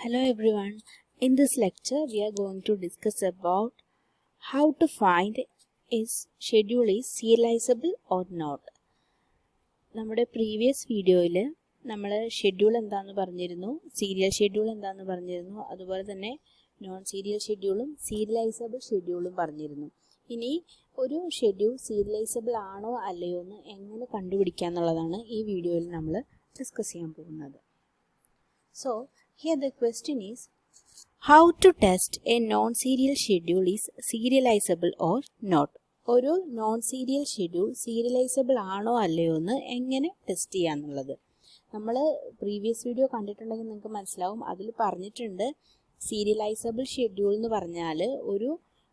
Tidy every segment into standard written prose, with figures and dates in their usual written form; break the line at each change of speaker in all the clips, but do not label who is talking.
Hello everyone. In this lecture we are going to discuss about how to find is schedule is serializable or not. നമ്മുടെ previous വീഡിയോയിൽ നമ്മൾ schedule എന്താണെന്ന് പറഞ്ഞിരുന്നു, serial schedule എന്താണെന്ന് പറഞ്ഞിരുന്നു, അതുപോലെ തന്നെ നോൺ സീരിയൽ ഷെഡ്യൂളും സീരിയലൈസബിൾ ഷെഡ്യൂളും പറഞ്ഞിരുന്നു. ഇനി ഒരു ഷെഡ്യൂൾ സീരിയലൈസബിൾ ആണോ അല്ലയോ എന്ന് എങ്ങനെ കണ്ടുപിടിക്കുക എന്നുള്ളതാണ് ഈ വീഡിയോയിൽ നമ്മൾ ഡിസ്കസ് ചെയ്യാൻ പോകുന്നത്. So here the question is how to test a non-serial schedule is serializable or not. ഒരു നോൺ സീരിയൽ ഷെഡ്യൂൾ സീരിയലൈസബിൾ ആണോ അല്ലയോ എന്ന് എങ്ങനെ ടെസ്റ്റ് ചെയ്യാന്നുള്ളത്. നമ്മൾ പ്രീവിയസ് വീഡിയോ കണ്ടിട്ടുണ്ടെങ്കിൽ നിങ്ങൾക്ക് മനസ്സിലാവും, അതിൽ പറഞ്ഞിട്ടുണ്ട് സീരിയലൈസബിൾ ഷെഡ്യൂൾ എന്ന് പറഞ്ഞാൽ ഒരു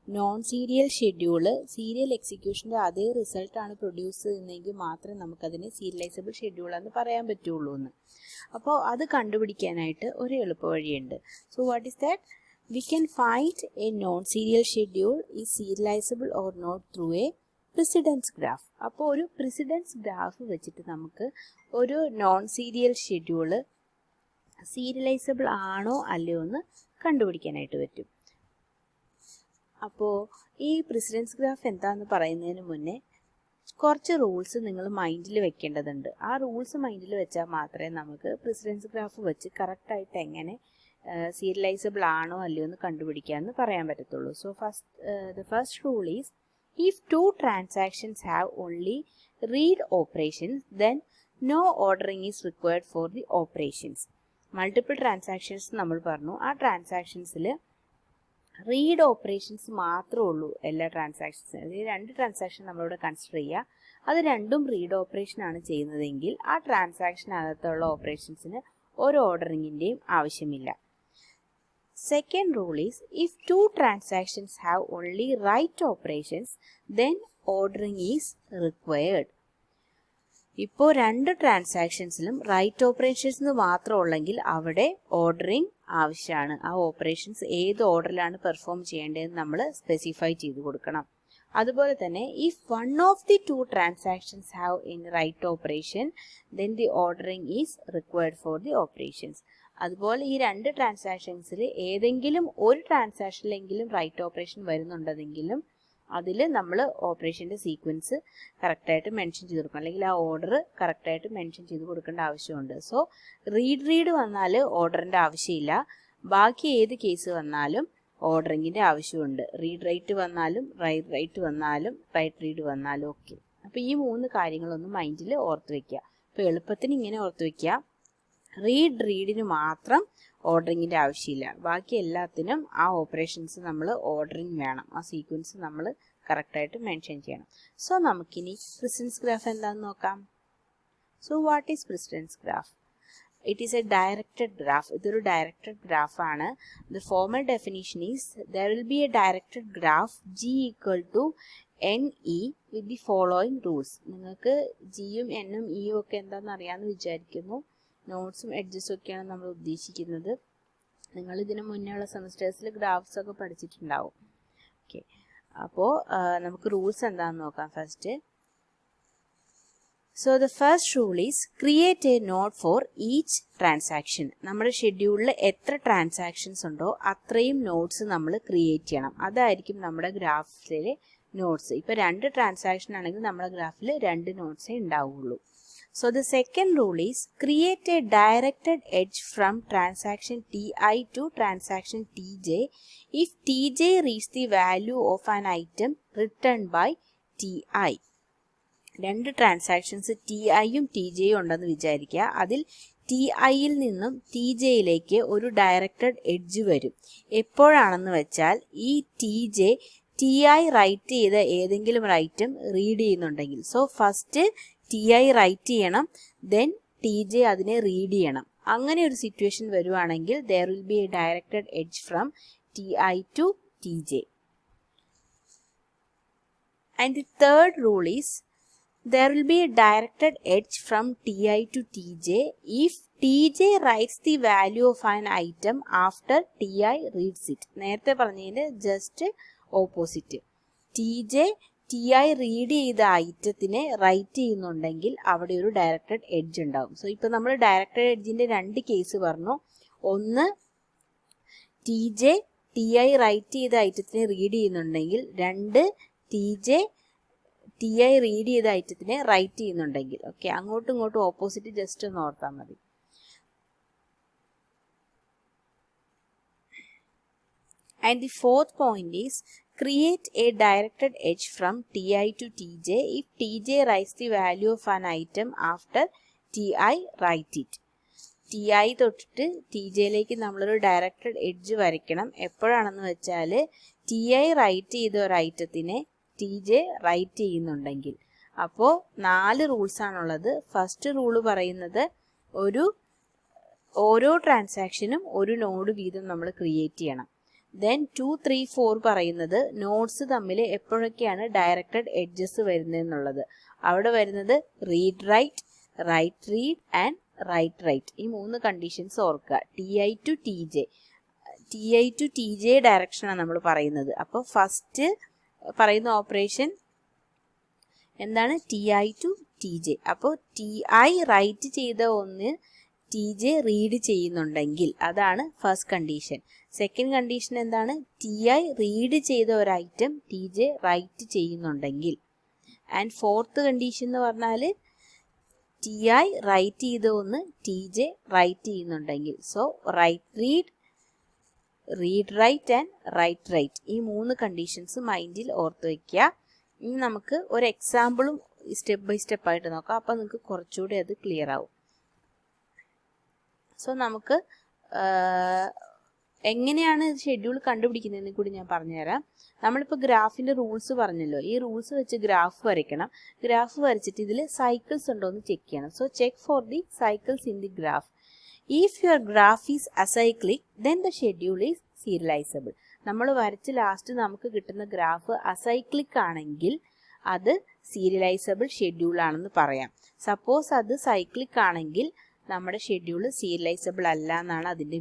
നോൺ സീരിയൽ ഷെഡ്യൂള് സീരിയൽ എക്സിക്യൂഷൻ്റെ അതേ റിസൾട്ടാണ് പ്രൊഡ്യൂസ് ചെയ്യുന്നതെങ്കിൽ മാത്രമേ നമുക്കതിനെ സീരിയലൈസബിൾ ഷെഡ്യൂളാണെന്ന് പറയാൻ പറ്റുള്ളൂ എന്ന്. അപ്പോൾ അത് കണ്ടുപിടിക്കാനായിട്ട് ഒരു എളുപ്പ വഴിയുണ്ട്. So what is that? We can find a non serial schedule is serializable or not through a precedence graph. അപ്പോൾ ഒരു പ്രിസിഡൻസ് ഗ്രാഫ് വെച്ചിട്ട് നമുക്ക് ഒരു നോൺ സീരിയൽ ഷെഡ്യൂള് സീരിയലൈസബിൾ ആണോ അല്ലയോ എന്ന് കണ്ടുപിടിക്കാനായിട്ട് പറ്റും. അപ്പോൾ ഈ പ്രിസിഡൻസ് ഗ്രാഫ് എന്താണെന്ന് പറയുന്നതിന് മുന്നേ കുറച്ച് റൂൾസ് നിങ്ങൾ മൈൻഡിൽ വെക്കേണ്ടതുണ്ട്. ആ റൂൾസ് മൈൻഡിൽ വെച്ചാൽ മാത്രമേ നമുക്ക് പ്രിസിഡൻസ് ഗ്രാഫ് വെച്ച് കറക്റ്റായിട്ട് എങ്ങനെ സീരിയലൈസബിൾ ആണോ അല്ലയോ എന്ന് കണ്ടുപിടിക്കാമെന്ന് പറയാൻ പറ്റത്തുള്ളൂ. So the first rule is if two transactions have only read operations then no ordering is required for the operations. Multiple transactions നമ്മൾ പറഞ്ഞു, ആ ട്രാൻസാക്ഷൻസിൽ റീഡ് ഓപ്പറേഷൻസ് മാത്രമേ ഉള്ളൂ എല്ലാ ട്രാൻസാക്ഷൻസിനും. അതായത് രണ്ട് ട്രാൻസാക്ഷൻ നമ്മളിവിടെ കൺസിഡർ ചെയ്യുക, അത് രണ്ടും റീഡ് ഓപ്പറേഷനാണ് ചെയ്യുന്നതെങ്കിൽ ആ ട്രാൻസാക്ഷനകത്തുള്ള ഓപ്പറേഷൻസിന് ഒരു ഓർഡറിങ്ങിൻ്റെയും ആവശ്യമില്ല. Second rule is if two transactions have only write operations then ordering is required. ഇപ്പോൾ രണ്ട് ട്രാൻസാക്ഷൻസിലും റൈറ്റ് ഓപ്പറേഷൻസ് മാത്രം ഉള്ളെങ്കിൽ അവിടെ ഓർഡറിങ് ആവശ്യമാണ്. ആ ഓപ്പറേഷൻസ് ഏത് ഓർഡറിലാണ് പെർഫോം ചെയ്യേണ്ടതെന്ന് നമ്മൾ സ്പെസിഫൈ ചെയ്ത് കൊടുക്കണം. അതുപോലെ തന്നെ if one of the two transactions have in write operation then the ordering is required for the operations. അതുപോലെ ഈ രണ്ട് ട്രാൻസാക്ഷൻസിൽ ഏതെങ്കിലും ഒരു ട്രാൻസാക്ഷനിലെങ്കിലും റൈറ്റ് ഓപ്പറേഷൻ വരുന്നുണ്ടെങ്കിലും അതിൽ നമ്മൾ ഓപ്പറേഷൻ്റെ സീക്വൻസ് കറക്റ്റായിട്ട് മെൻഷൻ ചെയ്ത് കൊടുക്കണം, അല്ലെങ്കിൽ ആ ഓർഡർ കറക്റ്റായിട്ട് മെൻഷൻ ചെയ്ത് കൊടുക്കേണ്ട ആവശ്യമുണ്ട്. സോ റീഡ് വന്നാൽ ഓർഡറിൻ്റെ ആവശ്യമില്ല, ബാക്കി ഏത് കേസ് വന്നാലും ഓർഡറിങ്ങിൻ്റെ ആവശ്യമുണ്ട്. റീഡ് റൈറ്റ് വന്നാലും റൈറ്റ് വന്നാലും റീഡ് വന്നാലും ഓക്കെ. അപ്പോൾ ഈ മൂന്ന് കാര്യങ്ങളൊന്നും മൈൻഡിൽ ഓർത്ത് വയ്ക്കുക. അപ്പോൾ എളുപ്പത്തിന് ഇങ്ങനെ ഓർത്ത് വയ്ക്കുക, റീഡിന് മാത്രം ഓർഡറിങ്ങിൻ്റെ ആവശ്യമില്ല, ബാക്കി എല്ലാത്തിനും ആ ഓപ്പറേഷൻസ് നമ്മൾ ഓർഡറിങ് വേണം, ആ സീക്വൻസ് നമ്മൾ കറക്റ്റായിട്ട് മെൻഷൻ ചെയ്യണം. സോ നമുക്കിനി പ്രിസിഡൻസ് ഗ്രാഫ് എന്താണെന്ന് നോക്കാം. So what is precedence graph? It is a directed graph. ഇതൊരു ഡയറക്റ്റഡ് ഗ്രാഫാണ്. The formal definition is there will be a directed graph G equal to NE with the following rules. നിങ്ങൾക്ക് ജിയും എന്നും ഇയും ഒക്കെ എന്താണെന്ന് അറിയാമെന്ന് വിചാരിക്കുന്നു. നോട്ട്സും എഡ്ജസും ഒക്കെയാണ് നമ്മൾ ഉദ്ദേശിക്കുന്നത്. നിങ്ങൾ ഇതിന് മുന്നേ ഉള്ള സെമിസ്റ്റേഴ്സിൽ ഗ്രാഫ്സ് ഒക്കെ പഠിച്ചിട്ടുണ്ടാവും. ഓക്കെ, അപ്പോൾ നമുക്ക് റൂൾസ് എന്താണെന്ന് നോക്കാം first. So the first rule is create a node for each transaction. നമ്മുടെ ഷെഡ്യൂളിൽ എത്ര ട്രാൻസാക്ഷൻസ് ഉണ്ടോ അത്രയും നോട്ട്സ് നമ്മൾ ക്രിയേറ്റ് ചെയ്യണം. അതായിരിക്കും നമ്മുടെ ഗ്രാഫിലെ നോട്ട്സ്. ഇപ്പോൾ രണ്ട് ട്രാൻസാക്ഷൻ ആണെങ്കിൽ നമ്മുടെ ഗ്രാഫിൽ രണ്ട് നോട്ട്സേ ഉണ്ടാവുള്ളൂ. So the second rule is create a directed edge from transaction Ti to transaction Tj if Tj reaches the value of an item returned by Ti. രണ്ട് ട്രാൻസാക്ഷൻസ് Tiയും Tjയും ഉണ്ടെന്ന് വിചാരിക്കുക. അതിൽ Tiയിൽ നിന്നും Tjയിലേക്ക് ഒരു ഡയറക്റ്റഡ് എഡ്ജ് വരും. എപ്പോഴാണെന്ന് വെച്ചാൽ ഈ Tj Ti റൈറ്റ് ചെയ്ത ഏതെങ്കിലും ഒരു ഐറ്റം റീഡ് ചെയ്യുന്നുണ്ടെങ്കിൽ. സോ ഫസ്റ്റ് Ti റൈറ്റ് ചെയ്യണം, ദെൻ Tj അതിനെ റീഡ് ചെയ്യണം. അങ്ങനെ ഒരു സിറ്റുവേഷൻ വരുവാണെങ്കിൽ there will be a directed edge from Ti to Tj. And the third rule is there will be a directed edge from Ti to Tj if Tj writes the value of an item after Ti reads it. നേരത്തെ പറഞ്ഞതിന് just opposite. Ti read ചെയ്ത ഐറ്റത്തിനെ right ചെയ്യുന്നുണ്ടെങ്കിൽ അവിടെ ഒരു directed edge ഉണ്ടാവും. So ഇപ്പോൾ നമ്മൾ directed എഡ്ജിൻ്റെ രണ്ട് കേസ് പറഞ്ഞു. ഒന്ന് TJ TI റൈറ്റ് ചെയ്ത ഐറ്റത്തിനെ റീഡ് ചെയ്യുന്നുണ്ടെങ്കിൽ 2 TI റീഡ് ചെയ്ത ഐറ്റത്തിനെ റൈറ്റ് ചെയ്യുന്നുണ്ടെങ്കിൽ. ഓക്കെ, അങ്ങോട്ടും ഇങ്ങോട്ടും ഓപ്പോസിറ്റ് ജസ്റ്റ് ഒന്ന് ഓർത്താൽ മതി. And the fourth point is create a directed edge from TI to TJ if TJ writes the value of an item after TI write it. TI തൊട്ടിട്ട് TJയിലേക്ക് നമ്മളൊരു directed edge വരയ്ക്കണം. എപ്പോഴാണെന്ന് വെച്ചാൽ TI റൈറ്റ് ചെയ്ത ഒരു ഐറ്റത്തിനെ TJ റൈറ്റ് ചെയ്യുന്നുണ്ടെങ്കിൽ. അപ്പോൾ 4 rules ആണുള്ളത്. ഫസ്റ്റ് റൂള് പറയുന്നത് ഓരോ ട്രാൻസാക്ഷനും ഒരു നോഡ് വീതം നമ്മൾ ക്രിയേറ്റ് ചെയ്യണം. ദെൻ 2, 3, 4 പറയുന്നത് നോഡ്സ് തമ്മിൽ എപ്പോഴൊക്കെയാണ് ഡയറക്റ്റഡ് എഡ്ജസ് വരുന്നതെന്നുള്ളത്. അവിടെ വരുന്നത് read write, write read and write write. ഈ 3 കണ്ടീഷൻസ് ഓർക്കുക. TI ടു TJ ഡയറക്ഷനാണ് നമ്മൾ പറയുന്നത്. അപ്പോൾ ഫസ്റ്റ് പറയുന്ന ഓപ്പറേഷൻ എന്താണ്? TI to TJ. അപ്പോൾ TI റൈറ്റ് ചെയ്ത ഒന്ന് TJ റീഡ് ചെയ്യുന്നുണ്ടെങ്കിൽ അതാണ് ഫസ്റ്റ് കണ്ടീഷൻ. സെക്കൻഡ് കണ്ടീഷൻ എന്താണ്? TI റീഡ് ചെയ്ത ഒരു ഐറ്റം TJ റൈറ്റ് ചെയ്യുന്നുണ്ടെങ്കിൽ. ആൻഡ് ഫോർത്ത് കണ്ടീഷൻ എന്ന് പറഞ്ഞാൽ TI റൈറ്റ് ചെയ്ത ഒന്ന് TJ റൈറ്റ് ചെയ്യുന്നുണ്ടെങ്കിൽ. So write read, read write and write write, ഈ 3 കണ്ടീഷൻസ് മൈൻഡിൽ ഓർത്ത് വയ്ക്കുക. ഇനി നമുക്ക് ഒരു എക്സാമ്പിളും സ്റ്റെപ്പ് ബൈ സ്റ്റെപ്പ് ആയിട്ട് നോക്കാം. അപ്പോൾ നിങ്ങൾക്ക് കുറച്ചുകൂടി അത് ക്ലിയർ ആവും. സോ നമുക്ക് എങ്ങനെയാണ് ഷെഡ്യൂൾ കണ്ടുപിടിക്കുന്നതെന്ന് കൂടി ഞാൻ പറഞ്ഞുതരാം. നമ്മളിപ്പോൾ ഗ്രാഫിൻ്റെ റൂൾസ് പറഞ്ഞല്ലോ. ഈ റൂൾസ് വെച്ച് ഗ്രാഫ് വരയ്ക്കണം. ഗ്രാഫ് വരച്ചിട്ട് ഇതിൽ സൈക്കിൾസ് ഉണ്ടോ എന്ന് ചെക്ക് ചെയ്യണം. So check for the cycles in the graph. If your graph is acyclic then the schedule is serializable. നമ്മൾ വരച്ച് ലാസ്റ്റ് നമുക്ക് കിട്ടുന്ന ഗ്രാഫ് അസൈക്ലിക് ആണെങ്കിൽ അത് സീരിയലൈസബിൾ ഷെഡ്യൂൾ ആണെന്ന് പറയാം. സപ്പോസ് അത് സൈക്ലിക് ആണെങ്കിൽ നമ്മുടെ ഷെഡ്യൂൾ സീരിയലൈസബിൾ അല്ല എന്നാണ് അതിൻ്റെ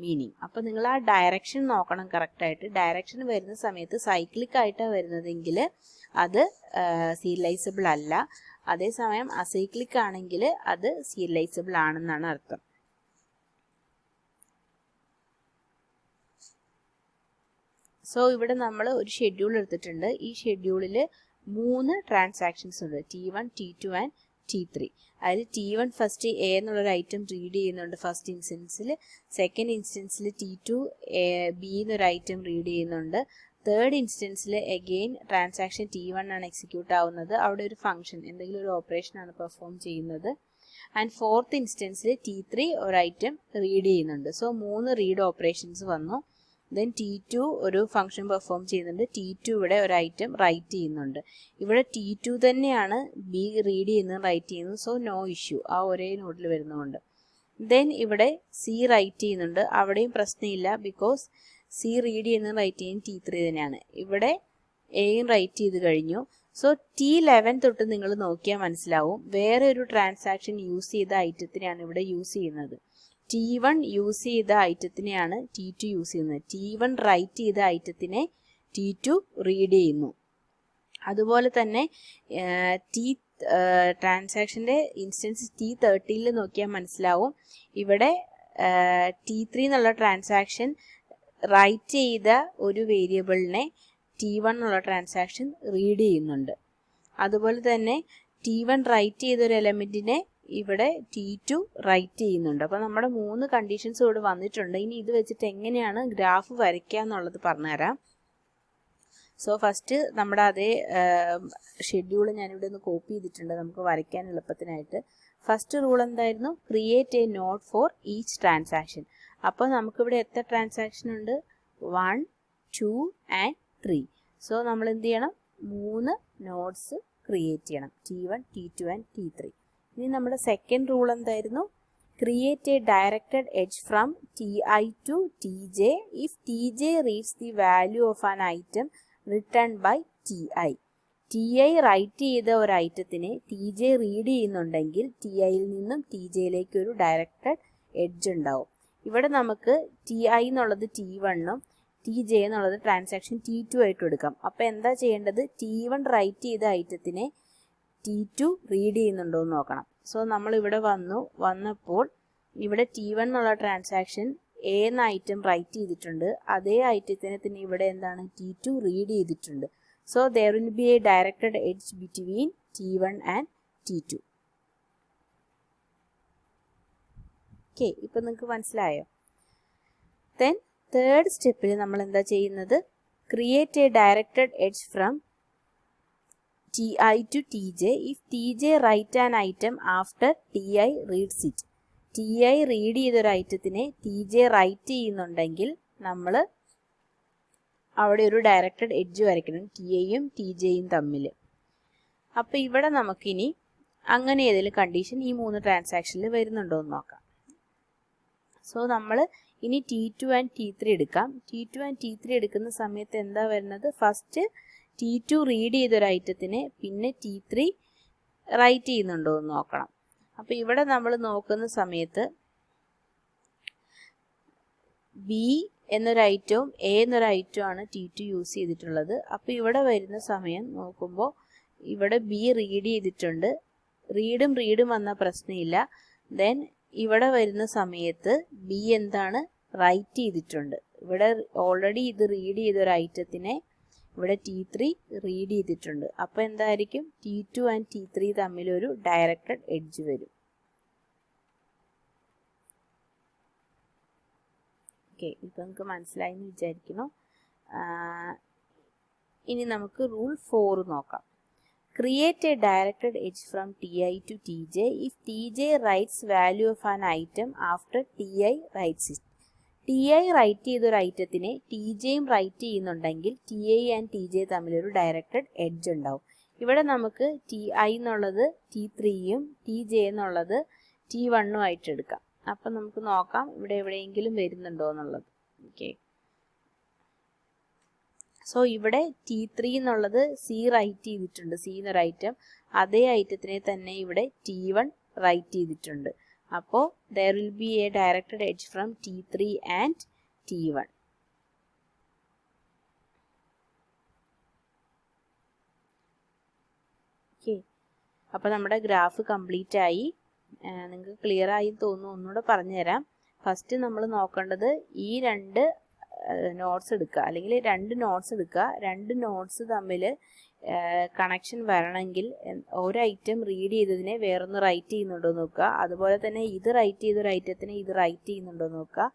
മീനിങ്. അപ്പോൾ നിങ്ങൾ ആ ഡയറക്ഷൻ നോക്കണം കറക്റ്റായിട്ട്. ഡയറക്ഷൻ വരുന്ന സമയത്ത് സൈക്ലിക് ആയിട്ടാണ് വരുന്നതെങ്കിൽ അത് സീരിയലൈസബിൾ അല്ല. അതേസമയം അസൈക്ലിക് ആണെങ്കിൽ അത് സീരിയലൈസബിൾ ആണെന്നാണ് അർത്ഥം. സോ ഇവിടെ നമ്മൾ ഒരു ഷെഡ്യൂൾ എടുത്തിട്ടുണ്ട്. ഈ ഷെഡ്യൂളിൽ 3 ട്രാൻസാക്ഷൻസ് ഉണ്ട്, T1, T2 ആൻഡ് T3. അതിൽ T1 ഫസ്റ്റ് എ എന്നുള്ളൊരു ഐറ്റം റീഡ് ചെയ്യുന്നുണ്ട് ഫസ്റ്റ് ഇൻസ്റ്റൻസിൽ. സെക്കൻഡ് ഇൻസ്റ്റൻസിൽ T2 ബി എന്നൊരു ഐറ്റം റീഡ് ചെയ്യുന്നുണ്ട്. തേർഡ് ഇൻസ്റ്റൻസിൽ എഗെയിൻ ട്രാൻസാക്ഷൻ T1 ആണ് എക്സിക്യൂട്ട് ആവുന്നത്. അവിടെ ഒരു ഫംഗ്ഷൻ, എന്തെങ്കിലും ഒരു ഓപ്പറേഷൻ ആണ് പെർഫോം ചെയ്യുന്നത്. ആൻഡ് ഫോർത്ത് ഇൻസ്റ്റൻസിൽ T3 ഒരു ഐറ്റം റീഡ് ചെയ്യുന്നുണ്ട്. സോ 3 റീഡ് ഓപ്പറേഷൻസ് വന്നു. ദെൻ T2 ഒരു ഫംഗ്ഷൻ പെർഫോം ചെയ്യുന്നുണ്ട്. T2 ഇവിടെ ഒരു ഐറ്റം റൈറ്റ് ചെയ്യുന്നുണ്ട്. ഇവിടെ T2 തന്നെയാണ് ബി റീഡ് ചെയ്യുന്നത്, റൈറ്റ് ചെയ്യുന്നത്. സോ നോ ഇഷ്യൂ, ആ ഒരേ നോഡിൽ വരുന്നതുകൊണ്ട്. ദെൻ ഇവിടെ സി റൈറ്റ് ചെയ്യുന്നുണ്ട്. അവിടെയും പ്രശ്നമില്ല, ബിക്കോസ് സി റീഡ് ചെയ്യുന്നത് റൈറ്റ് ചെയ്യുന്നത് T3 തന്നെയാണ്. ഇവിടെ എയും റൈറ്റ് ചെയ്ത് കഴിഞ്ഞു. സോ T11 തൊട്ട് നിങ്ങൾ നോക്കിയാൽ മനസ്സിലാവും വേറെ ഒരു ട്രാൻസാക്ഷൻ യൂസ് ചെയ്ത ഐറ്റത്തിനെയാണ് ഇവിടെ യൂസ് ചെയ്യുന്നത്. T1 യൂസ് ചെയ്ത ഐറ്റത്തിനെയാണ് T2 യൂസ് ചെയ്യുന്നത്. T1 റൈറ്റ് ചെയ്ത ഐറ്റത്തിനെ T2 റീഡ് ചെയ്യുന്നു. അതുപോലെ തന്നെ ട്രാൻസാക്ഷൻ്റെ ഇൻസ്റ്റൻസ് T13 നോക്കിയാൽ മനസ്സിലാവും ഇവിടെ T3 എന്നുള്ള ട്രാൻസാക്ഷൻ റൈറ്റ് ചെയ്ത ഒരു വേരിയബിളിനെ T1 എന്നുള്ള ട്രാൻസാക്ഷൻ റീഡ് ചെയ്യുന്നുണ്ട്. അതുപോലെ തന്നെ T1 റൈറ്റ് ചെയ്ത ഒരു എലമെൻറ്റിനെ ഇവിടെ T2 റൈറ്റ് ചെയ്യുന്നുണ്ട്. അപ്പോൾ നമ്മുടെ 3 കണ്ടീഷൻസ് ഇവിടെ വന്നിട്ടുണ്ട്. ഇനി ഇത് വെച്ചിട്ട് എങ്ങനെയാണ് ഗ്രാഫ് വരയ്ക്കുക എന്നുള്ളത് പറഞ്ഞുതരാം. സോ ഫസ്റ്റ് നമ്മുടെ അതേ ഷെഡ്യൂൾ ഞാനിവിടെ ഒന്ന് കോപ്പി ചെയ്തിട്ടുണ്ട് നമുക്ക് വരയ്ക്കാൻ എളുപ്പത്തിനായിട്ട്. ഫസ്റ്റ് റൂൾ എന്തായിരുന്നു? Create A node four each transaction. അപ്പോൾ നമുക്കിവിടെ എത്ര ട്രാൻസാക്ഷൻ ഉണ്ട്? 1, 2 ആൻഡ് 3. സോ നമ്മൾ എന്ത് ചെയ്യണം? 3 നോഡ്സ് ക്രിയേറ്റ് ചെയ്യണം, T1, T2 ആൻഡ് T3. ഇനി നമ്മുടെ സെക്കൻഡ് റൂൾ എന്തായിരുന്നു? Create a directed edge from TI to TJ if TJ reads the value of an item written by TI. TI write ചെയ്ത ഒരു ഐറ്റത്തിനെ TJ read ചെയ്യുന്നുണ്ടെങ്കിൽ TIയിൽ നിന്നും TJയിലേക്ക് ഒരു directed edge ഉണ്ടാവും. ഇവിടെ നമുക്ക് TI എന്നുള്ളത് T1ഉം TJ എന്നുള്ളത് ട്രാൻസാക്ഷൻ T2 ആയിട്ട് എടുക്കാം. അപ്പോൾ എന്താ ചെയ്യേണ്ടത്? T1 റൈറ്റ് ചെയ്ത ഐറ്റത്തിനെ T2 റീഡ് ചെയ്യുന്നുണ്ടോ എന്ന് നോക്കണം. സോ നമ്മൾ ഇവിടെ വന്നപ്പോൾ ഇവിടെ T1 എന്നുള്ള ട്രാൻസാക്ഷൻ എ എന്ന ഐറ്റം റൈറ്റ് ചെയ്തിട്ടുണ്ട്, അതേ ഐറ്റത്തിനെ തന്നെ ഇവിടെ എന്താണ് T2 റീഡ് ചെയ്തിട്ടുണ്ട്. So there will be a directed edge between T1 and T2. Okay, ഇപ്പൊ നിങ്ങൾക്ക് മനസ്സിലായോ? ദെൻ തേർഡ് സ്റ്റെപ്പിൽ നമ്മൾ എന്താ ചെയ്യുന്നത്? Create a directed edge from Ti to Tj if Tj write an item after Ti reads it. Ti read ചെയ്തൊരു ഐറ്റത്തിനെ Tj write ചെയ്യുന്നുണ്ടെങ്കിൽ നമ്മൾ അവിടെ ഒരു ഡയറക്റ്റഡ് എഡ്ജ് വരയ്ക്കണം Tiയും Tjയും തമ്മിൽ. അപ്പോൾ ഇവിടെ നമുക്കിനി അങ്ങനെ ഏതെങ്കിലും കണ്ടീഷൻ ഈ 3 ട്രാൻസാക്ഷനിൽ വരുന്നുണ്ടോ എന്ന് നോക്കാം. സോ നമ്മൾ ഇനി T2 ആൻഡ് T3 എടുക്കാം. T2 ആൻഡ് T3 എടുക്കുന്ന സമയത്ത് എന്താ വരുന്നത്? ഫസ്റ്റ് T2 റീഡ് ചെയ്തൊരു ഐറ്റത്തിനെ പിന്നെ T3 റൈറ്റ് ചെയ്യുന്നുണ്ടോ എന്ന് നോക്കണം. അപ്പോൾ ഇവിടെ നമ്മൾ നോക്കുന്ന സമയത്ത് B എന്നൊരു ഐറ്റവും A എന്നൊരു ഐറ്റവും ആണ് T2 യൂസ് ചെയ്തിട്ടുള്ളത്. അപ്പോൾ ഇവിടെ വരുന്ന സമയം നോക്കുമ്പോൾ ഇവിടെ B റീഡ് ചെയ്തിട്ടുണ്ട്. റീഡും വന്ന പ്രശ്നമില്ല. ദെൻ ഇവിടെ വരുന്ന സമയത്ത് B എന്താണ് റൈറ്റ് ചെയ്തിട്ടുണ്ട്. ഇവിടെ ഓൾറെഡി ഇത് റീഡ് ചെയ്തൊരു ഐറ്റത്തിനെ ഇവിടെ T3 റീഡ് ചെയ്തിട്ടുണ്ട്. അപ്പോൾ എന്തായിരിക്കും? T2 ആൻഡ് T3 തമ്മിലൊരു ഡയറക്റ്റഡ് എഡ്ജ് വരും. ഓക്കെ, ഇപ്പം നമുക്ക് മനസ്സിലായി എന്ന് വിചാരിക്കുന്നു. ഇനി നമുക്ക് റൂൾ 4 നോക്കാം. Create a directed edge from Ti to Tj if Tj writes value of an item after Ti writes it. Ti write ചെയ്തൊരു ഐറ്റത്തിനെ Tjയും റൈറ്റ് ചെയ്യുന്നുണ്ടെങ്കിൽ Ti ആൻഡ് Tj തമ്മിലൊരു ഡയറക്റ്റഡ് എഡ്ജ് ഉണ്ടാവും. ഇവിടെ നമുക്ക് Ti എന്നുള്ളത് T3യും Tj എന്നുള്ളത് T1ഉം ആയിട്ട് എടുക്കാം. അപ്പം നമുക്ക് നോക്കാം ഇവിടെ എവിടെയെങ്കിലും വരുന്നുണ്ടോ എന്നുള്ളത്. ഓക്കെ, സോ ഇവിടെ T3 എന്നുള്ളത് C റൈറ്റ് ചെയ്തിട്ടുണ്ട്, C എന്നൊരു ഐറ്റം. അതേ ഐറ്റത്തിനെ തന്നെ ഇവിടെ T1 റൈറ്റ് ചെയ്തിട്ടുണ്ട്. അപ്പോൾ there will be a directed edge from T3 and T1. Okay, അപ്പോൾ നമ്മുടെ ഗ്രാഫ് കംപ്ലീറ്റ് ആയി. നിങ്ങൾക്ക് ക്ലിയർ ആയി തോന്നുന്നു. ഒന്നുകൂടെ പറഞ്ഞുതരാം. ഫസ്റ്റ് നമ്മൾ നോക്കേണ്ടത് ഈ 2 നോട്ട്സ് എടുക്കുക, അല്ലെങ്കിൽ 2 നോട്ട്സ് എടുക്കുക. 2 നോട്ട്സ് തമ്മിൽ കണക്ഷൻ വരണമെങ്കിൽ ഒരു ഐറ്റം റീഡ് ചെയ്തതിനെ വേറൊന്ന് റൈറ്റ് ചെയ്യുന്നുണ്ടോ എന്ന് നോക്കുക. അതുപോലെ തന്നെ ഇത് റൈറ്റ് ചെയ്തൊരു ഐറ്റത്തിനെ ഇത് റൈറ്റ് ചെയ്യുന്നുണ്ടോ എന്ന് നോക്കുക.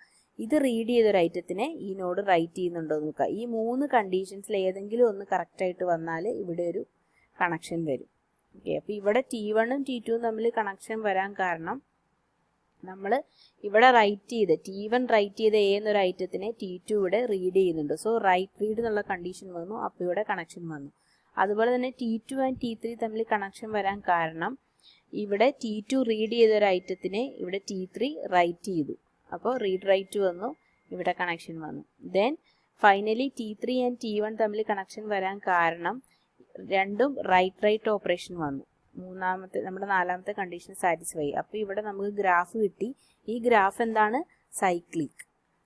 ഇത് റീഡ് ചെയ്തൊരു ഐറ്റത്തിനെ ഈ നോഡ് റൈറ്റ് ചെയ്യുന്നുണ്ടോ എന്ന് നോക്കുക. ഈ 3 കണ്ടീഷൻസിൽ ഏതെങ്കിലും ഒന്ന് കറക്റ്റായിട്ട് വന്നാൽ ഇവിടെ ഒരു കണക്ഷൻ വരും. ഓക്കെ, അപ്പോൾ ഇവിടെ T1ഉം T2ഉം തമ്മിൽ കണക്ഷൻ വരാൻ കാരണം നമ്മൾ ഇവിടെ റൈറ്റ് ചെയ്ത് T1 റൈറ്റ് ചെയ്ത A എന്നൊരു ഐറ്റത്തിനെ T2 ഇവിടെ റീഡ് ചെയ്യുന്നുണ്ട്. സോ റൈറ്റ് റീഡ് എന്നുള്ള കണ്ടീഷൻ വന്നു. അപ്പോൾ ഇവിടെ കണക്ഷൻ വന്നു. അതുപോലെ തന്നെ T2 ആൻഡ് T3 തമ്മിൽ കണക്ഷൻ വരാൻ കാരണം ഇവിടെ T2 റീഡ് ചെയ്തൊരു ഐറ്റത്തിനെ ഇവിടെ T3 റൈറ്റ് ചെയ്തു. അപ്പോൾ റീഡ് റൈറ്റ് വന്നു, ഇവിടെ കണക്ഷൻ വന്നു. Then finally T3 and T1 തമ്മിൽ കണക്ഷൻ വരാൻ കാരണം രണ്ടും റൈറ്റ് ഓപ്പറേഷൻ വന്നു. നമ്മുടെ 4ാമത്തെ കണ്ടീഷൻ സാറ്റിസ്ഫൈ. അപ്പോൾ ഇവിടെ നമുക്ക് ഗ്രാഫ് കിട്ടി. ഈ ഗ്രാഫ് എന്താണ്? സൈക്ലിക്.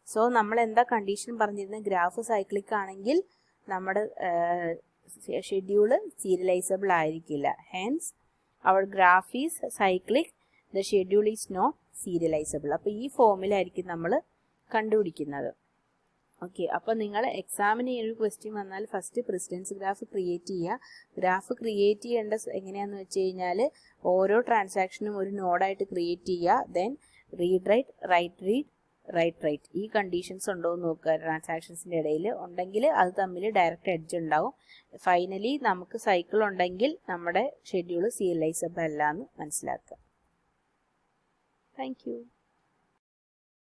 സോ നമ്മൾ എന്താ കണ്ടീഷൻ പറഞ്ഞിരുന്നത്? ഗ്രാഫ് സൈക്ലിക് ആണെങ്കിൽ നമ്മുടെ ഷെഡ്യൂള് സീരിയലൈസബിൾ ആയിരിക്കില്ല. Hence our graph is cyclic, the schedule is not serializable. അപ്പോൾ ഈ ഫോമിലായിരിക്കും നമ്മൾ കണ്ടുപിടിക്കുന്നത്. ഓക്കെ, അപ്പോൾ നിങ്ങൾ എക്സാമിന് ഒരു ക്വസ്റ്റ്യൻ വന്നാൽ ഫസ്റ്റ് പ്രസിഡൻസ് ഗ്രാഫ് ക്രിയേറ്റ് ചെയ്യുക. ഗ്രാഫ് ക്രിയേറ്റ് ചെയ്യേണ്ട എങ്ങനെയാണെന്ന് വെച്ച് കഴിഞ്ഞാൽ ഓരോ ട്രാൻസാക്ഷനും ഒരു നോഡായിട്ട് ക്രിയേറ്റ് ചെയ്യുക. Then read write, write write ഈ കണ്ടീഷൻസ് ഉണ്ടോ എന്ന് നോക്കുക. ട്രാൻസാക്ഷൻസിൻ്റെ ഇടയിൽ ഉണ്ടെങ്കിൽ അത് തമ്മിൽ ഡയറക്റ്റ് എഡ്ജ് ഉണ്ടാവും. ഫൈനലി നമുക്ക് സൈക്കിൾ ഉണ്ടെങ്കിൽ നമ്മുടെ ഷെഡ്യൂൾ സീരിയലൈസബിൾ അല്ല എന്ന് മനസ്സിലാക്കുക. Thank U.